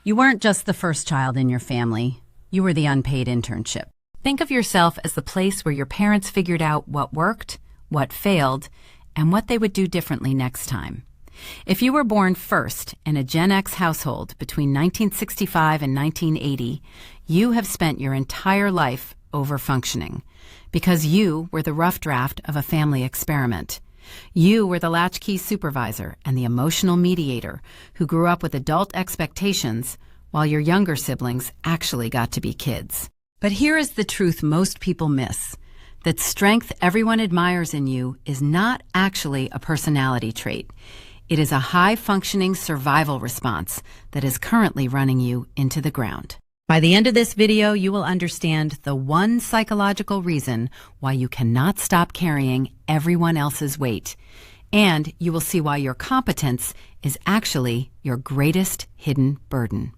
You weren't just the first child in your family. You were the unpaid internship. Think of yourself as the place where your parents figured out what worked, what failed, and what they would do differently next time. If you were born first in a Gen X household between 1965 and 1980, you have spent your entire life over-functioning because you were the rough draft of a family experiment. You were the latchkey supervisor and the emotional mediator who grew up with adult expectations while your younger siblings actually got to be kids. But here is the truth most people miss, that strength everyone admires in you is not actually a personality trait. It is a high-functioning survival response that is currently running you into the ground. By the end of this video, you will understand the one psychological reason why you cannot stop carrying everyone else's weight. And you will see why your competence is actually your greatest hidden burden.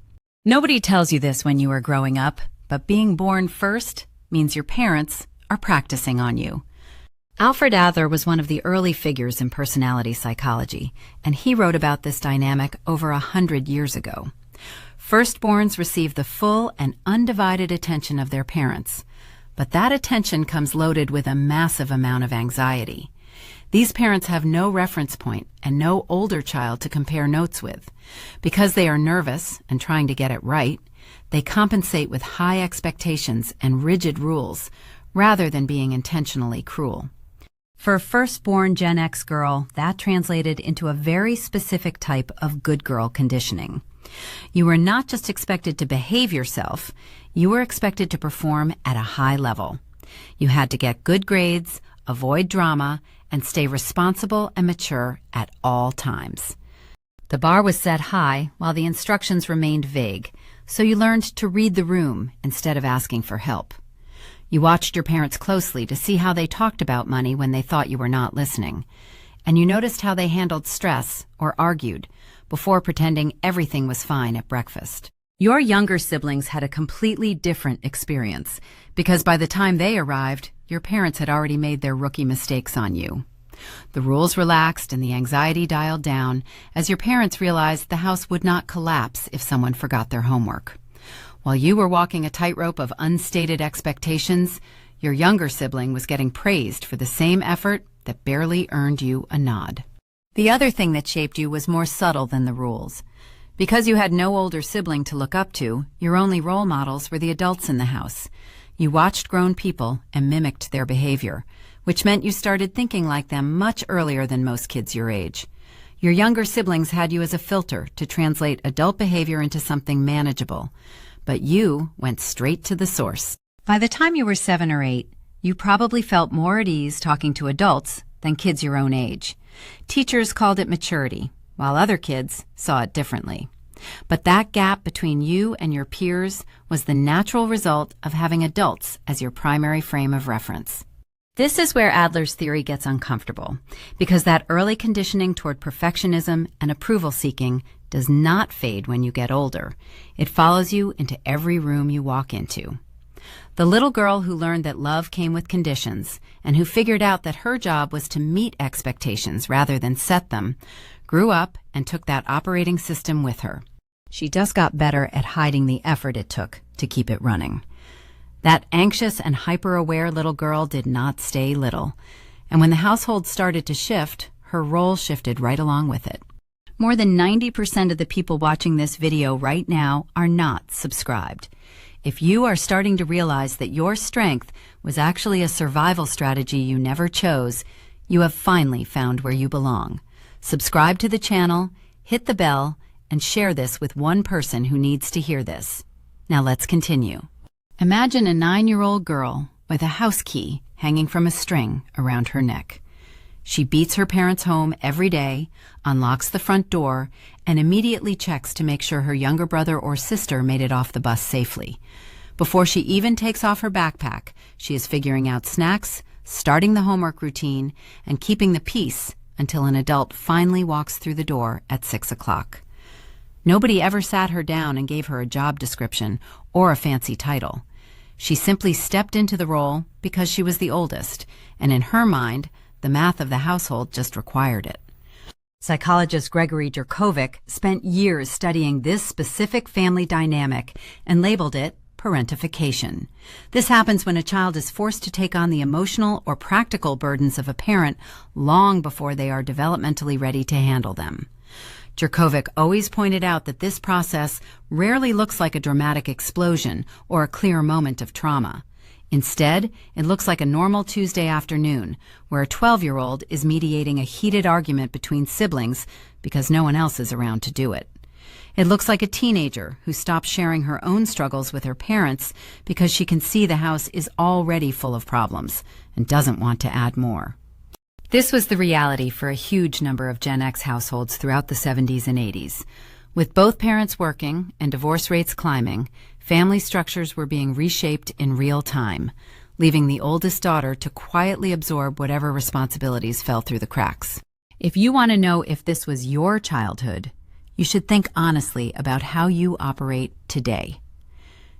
Nobody tells you this when you are growing up, but being born first means your parents are practicing on you. Alfred Adler was one of the early figures in personality psychology, and he wrote about this dynamic over 100 years ago. Firstborns receive the full and undivided attention of their parents, but that attention comes loaded with a massive amount of anxiety. These parents have no reference point and no older child to compare notes with. Because they are nervous and trying to get it right, they compensate with high expectations and rigid rules, rather than being intentionally cruel. For a firstborn Gen X girl, that translated into a very specific type of good girl conditioning. You were not just expected to behave yourself, you were expected to perform at a high level. You had to get good grades, avoid drama, and stay responsible and mature at all times. The bar was set high while the instructions remained vague, so you learned to read the room instead of asking for help. You watched your parents closely to see how they talked about money when they thought you were not listening, and you noticed how they handled stress or argued before pretending everything was fine at breakfast. Your younger siblings had a completely different experience because by the time they arrived, your parents had already made their rookie mistakes on you. The rules relaxed and the anxiety dialed down as your parents realized the house would not collapse if someone forgot their homework. While you were walking a tightrope of unstated expectations, your younger sibling was getting praised for the same effort that barely earned you a nod. The other thing that shaped you was more subtle than the rules. Because you had no older sibling to look up to, your only role models were the adults in the house. You watched grown people and mimicked their behavior, which meant you started thinking like them much earlier than most kids your age. Your younger siblings had you as a filter to translate adult behavior into something manageable, but you went straight to the source. By the time you were 7 or 8, you probably felt more at ease talking to adults than kids your own age. Teachers called it maturity, while other kids saw it differently. But that gap between you and your peers was the natural result of having adults as your primary frame of reference. This is where Adler's theory gets uncomfortable, because that early conditioning toward perfectionism and approval-seeking does not fade when you get older. It follows you into every room you walk into. The little girl who learned that love came with conditions and who figured out that her job was to meet expectations rather than set them, grew up and took that operating system with her. She just got better at hiding the effort it took to keep it running. That anxious and hyper-aware little girl did not stay little, and when the household started to shift, her role shifted right along with it. More than 90% of the people watching this video right now are not subscribed. If you are starting to realize that your strength was actually a survival strategy you never chose, you have finally found where you belong. Subscribe to the channel, hit the bell, and share this with one person who needs to hear this. Now let's continue. Imagine a 9-year-old girl with a house key hanging from a string around her neck. She beats her parents home every day, unlocks the front door, and immediately checks to make sure her younger brother or sister made it off the bus safely. Before she even takes off her backpack, she is figuring out snacks, starting the homework routine, and keeping the peace until an adult finally walks through the door at 6 o'clock. Nobody ever sat her down and gave her a job description or a fancy title. She simply stepped into the role because she was the oldest, and in her mind, the math of the household just required it. Psychologist Gregory Jerkovic spent years studying this specific family dynamic and labeled it parentification. This happens when a child is forced to take on the emotional or practical burdens of a parent long before they are developmentally ready to handle them. Jerkovic always pointed out that this process rarely looks like a dramatic explosion or a clear moment of trauma. Instead, it looks like a normal Tuesday afternoon, where a 12-year-old is mediating a heated argument between siblings because no one else is around to do it. It looks like a teenager who stops sharing her own struggles with her parents because she can see the house is already full of problems and doesn't want to add more. This was the reality for a huge number of Gen X households throughout the 70s and 80s. With both parents working and divorce rates climbing, family structures were being reshaped in real time, leaving the oldest daughter to quietly absorb whatever responsibilities fell through the cracks. If you want to know if this was your childhood, you should think honestly about how you operate today.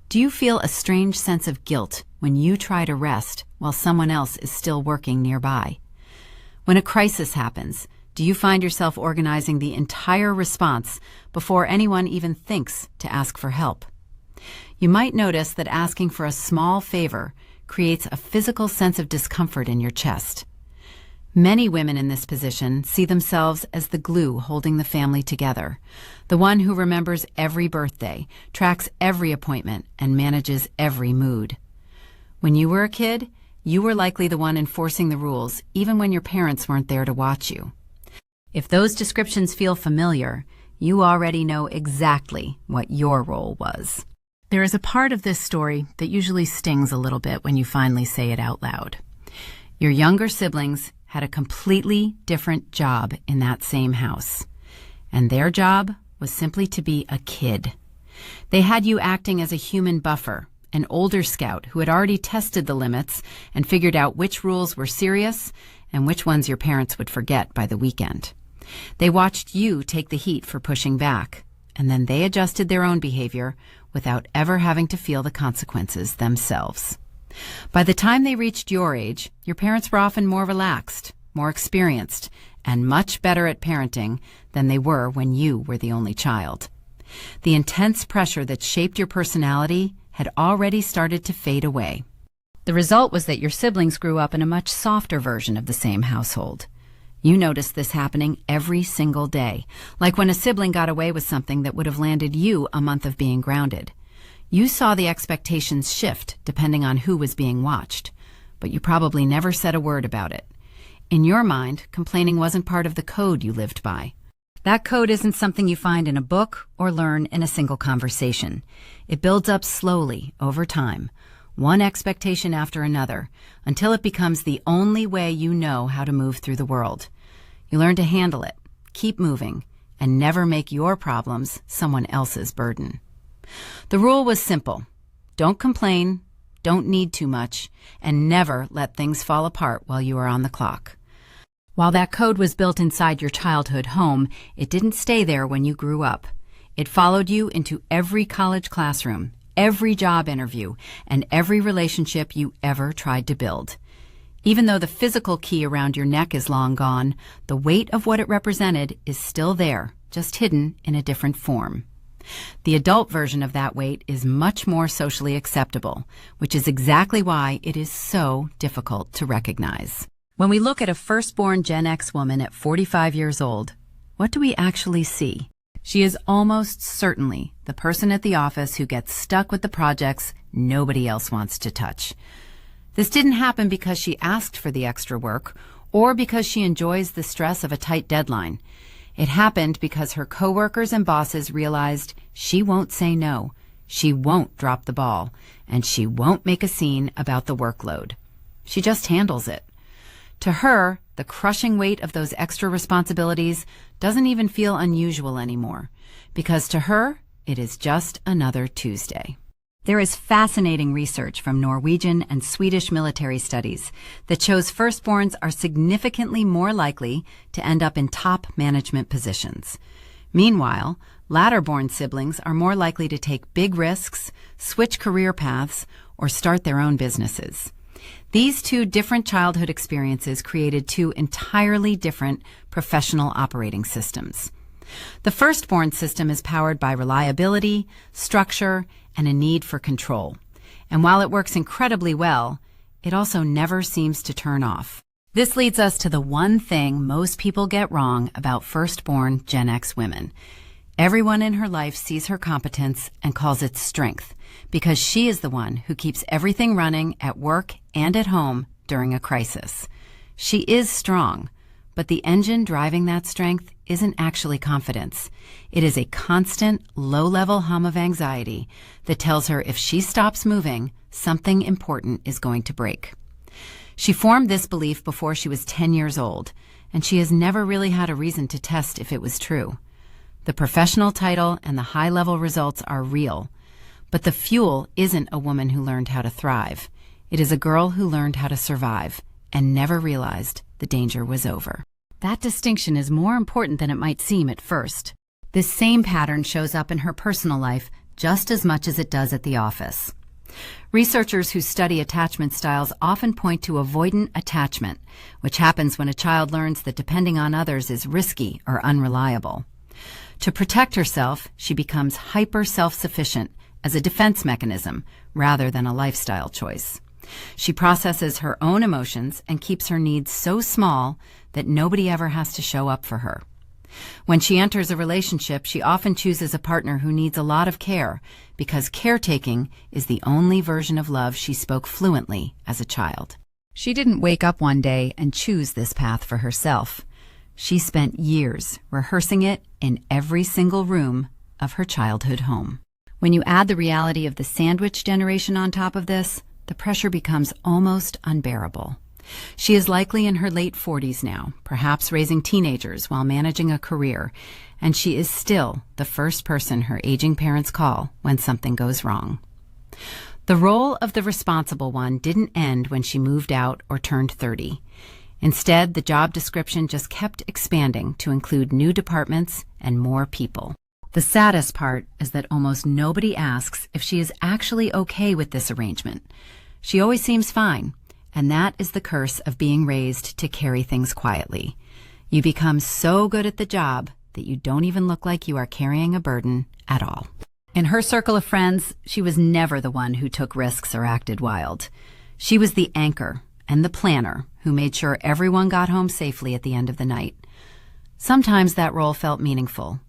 Do you feel a strange sense of guilt when you try to rest while someone else is still working nearby? When a crisis happens, do you find yourself organizing the entire response before anyone even thinks to ask for help? You might notice that asking for a small favor creates a physical sense of discomfort in your chest. Many women in this position see themselves as the glue holding the family together, the one who remembers every birthday, tracks every appointment, and manages every mood. When you were a kid, you were likely the one enforcing the rules, even when your parents weren't there to watch you. If those descriptions feel familiar, you already know exactly what your role was. There is a part of this story that usually stings a little bit when you finally say it out loud. Your younger siblings had a completely different job in that same house, and their job was simply to be a kid. They had you acting as a human buffer, an older scout who had already tested the limits and figured out which rules were serious and which ones your parents would forget by the weekend. They watched you take the heat for pushing back, and then they adjusted their own behavior without ever having to feel the consequences themselves. By the time they reached your age, your parents were often more relaxed, more experienced, and much better at parenting than they were when you were the only child. The intense pressure that shaped your personality had already started to fade away. The result was that your siblings grew up in a much softer version of the same household. You noticed this happening every single day, like when a sibling got away with something that would have landed you a month of being grounded. You saw the expectations shift depending on who was being watched, but you probably never said a word about it. In your mind, complaining wasn't part of the code you lived by. That code isn't something you find in a book or learn in a single conversation. It builds up slowly over time, one expectation after another, until it becomes the only way you know how to move through the world. You learn to handle it, keep moving, and never make your problems someone else's burden. The rule was simple. Don't complain, don't need too much, and never let things fall apart while you are on the clock. While that code was built inside your childhood home, it didn't stay there when you grew up. It followed you into every college classroom, every job interview, and every relationship you ever tried to build. Even though the physical key around your neck is long gone, the weight of what it represented is still there, just hidden in a different form. The adult version of that weight is much more socially acceptable, which is exactly why it is so difficult to recognize. When we look at a firstborn Gen X woman at 45 years old, what do we actually see? She is almost certainly the person at the office who gets stuck with the projects nobody else wants to touch. This didn't happen because she asked for the extra work or because she enjoys the stress of a tight deadline. It happened because her coworkers and bosses realized she won't say no, she won't drop the ball, and she won't make a scene about the workload. She just handles it. To her, the crushing weight of those extra responsibilities doesn't even feel unusual anymore, because to her, it is just another Tuesday. There is fascinating research from Norwegian and Swedish military studies that shows firstborns are significantly more likely to end up in top management positions. Meanwhile, latter-born siblings are more likely to take big risks, switch career paths, or start their own businesses. These two different childhood experiences created two entirely different professional operating systems. The Firstborn system is powered by reliability, structure, and a need for control. And while it works incredibly well, it also never seems to turn off. This leads us to the one thing most people get wrong about firstborn Genx women. Everyone in her life sees her competence and calls it strength, because she is the one who keeps everything running at work and at home during a crisis. She is strong, but the engine driving that strength isn't actually confidence. It is a constant, low-level hum of anxiety that tells her if she stops moving, something important is going to break. She formed this belief before she was 10 years old, and she has never really had a reason to test if it was true. The professional title and the high-level results are real, but the fuel isn't a woman who learned how to thrive. It is a girl who learned how to survive and never realized the danger was over. That distinction is more important than it might seem at first. This same pattern shows up in her personal life just as much as it does at the office. Researchers who study attachment styles often point to avoidant attachment, which happens when a child learns that depending on others is risky or unreliable. To protect herself, she becomes hyper self-sufficient as a defense mechanism rather than a lifestyle choice. She processes her own emotions and keeps her needs so small that nobody ever has to show up for her. When she enters a relationship, she often chooses a partner who needs a lot of care because caretaking is the only version of love she spoke fluently as a child. She didn't wake up one day and choose this path for herself. She spent years rehearsing it in every single room of her childhood home. When you add the reality of the sandwich generation on top of this, the pressure becomes almost unbearable. She is likely in her late 40s now, perhaps raising teenagers while managing a career, and she is still the first person her aging parents call when something goes wrong. The role of the responsible one didn't end when she moved out or turned 30. Instead, the job description just kept expanding to include new departments and more people. The saddest part is that almost nobody asks if she is actually okay with this arrangement. She always seems fine. And that is the curse of being raised to carry things quietly. You become so good at the job that you don't even look like you are carrying a burden at all. In her circle of friends, she was never the one who took risks or acted wild. She was the anchor and the planner who made sure everyone got home safely at the end of the night. Sometimes that role felt meaningful,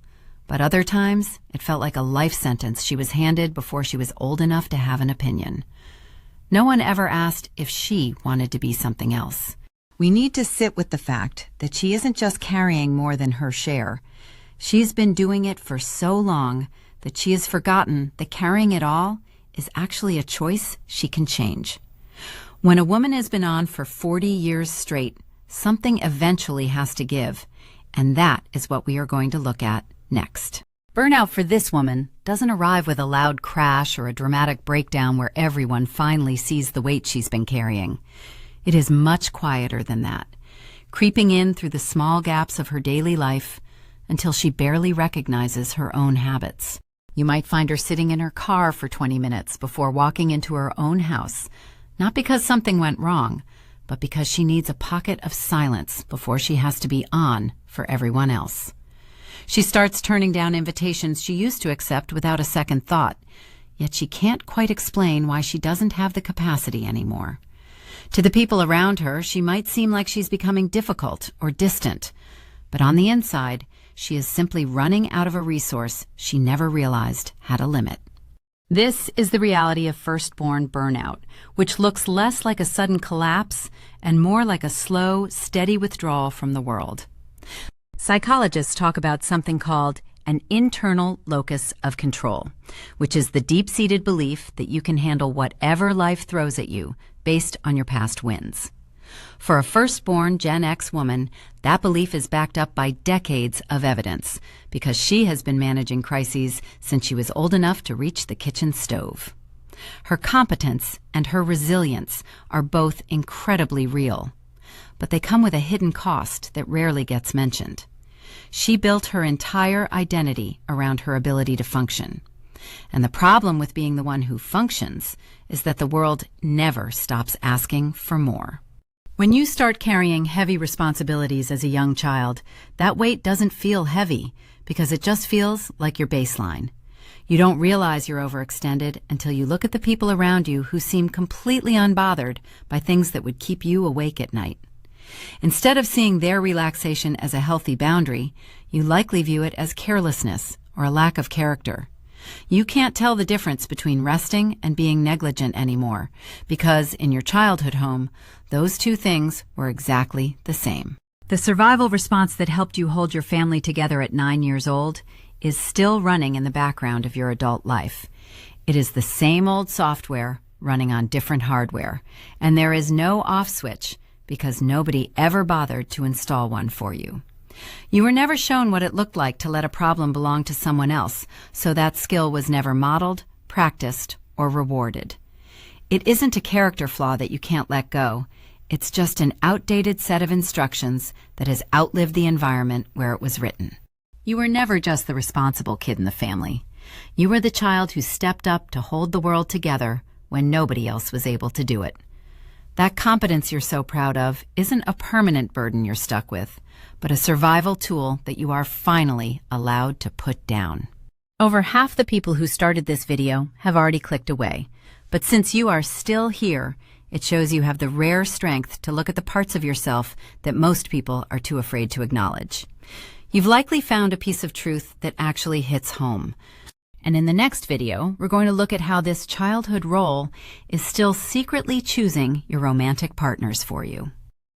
but other times it felt like a life sentence she was handed before she was old enough to have an opinion. No one ever asked if she wanted to be something else. We need to sit with the fact that she isn't just carrying more than her share. She's been doing it for so long that she has forgotten that carrying it all is actually a choice she can change. When a woman has been on for 40 years straight, something eventually has to give, and that is what we are going to look at next. Burnout for this woman doesn't arrive with a loud crash or a dramatic breakdown where everyone finally sees the weight she's been carrying. It is much quieter than that, creeping in through the small gaps of her daily life until she barely recognizes her own habits. You might find her sitting in her car for 20 minutes before walking into her own house, not because something went wrong, but because she needs a pocket of silence before she has to be on for everyone else. She starts turning down invitations she used to accept without a second thought, yet she can't quite explain why she doesn't have the capacity anymore. To the people around her, she might seem like she's becoming difficult or distant, but on the inside, she is simply running out of a resource she never realized had a limit. This is the reality of firstborn burnout, which looks less like a sudden collapse and more like a slow, steady withdrawal from the world. Psychologists talk about something called an internal locus of control, which is the deep-seated belief that you can handle whatever life throws at you based on your past wins. For a firstborn Gen X woman, that belief is backed up by decades of evidence because she has been managing crises since she was old enough to reach the kitchen stove. Her competence and her resilience are both incredibly real, but they come with a hidden cost that rarely gets mentioned. She built her entire identity around her ability to function. And the problem with being the one who functions is that the world never stops asking for more. When you start carrying heavy responsibilities as a young child, that weight doesn't feel heavy because it just feels like your baseline. You don't realize you're overextended until you look at the people around you who seem completely unbothered by things that would keep you awake at night. Instead of seeing their relaxation as a healthy boundary, you likely view it as carelessness or a lack of character. You can't tell the difference between resting and being negligent anymore because in your childhood home, those two things were exactly the same. The survival response that helped you hold your family together at 9 years old is still running in the background of your adult life. It is the same old software running on different hardware, and there is no off switch because nobody ever bothered to install one for you. You were never shown what it looked like to let a problem belong to someone else, so that skill was never modeled, practiced, or rewarded. It isn't a character flaw that you can't let go. It's just an outdated set of instructions that has outlived the environment where it was written. You were never just the responsible kid in the family. You were the child who stepped up to hold the world together when nobody else was able to do it. That competence you're so proud of isn't a permanent burden you're stuck with, but a survival tool that you are finally allowed to put down. Over half the people who started this video have already clicked away, but since you are still here, it shows you have the rare strength to look at the parts of yourself that most people are too afraid to acknowledge. You've likely found a piece of truth that actually hits home. And in the next video, we're going to look at how this childhood role is still secretly choosing your romantic partners for you.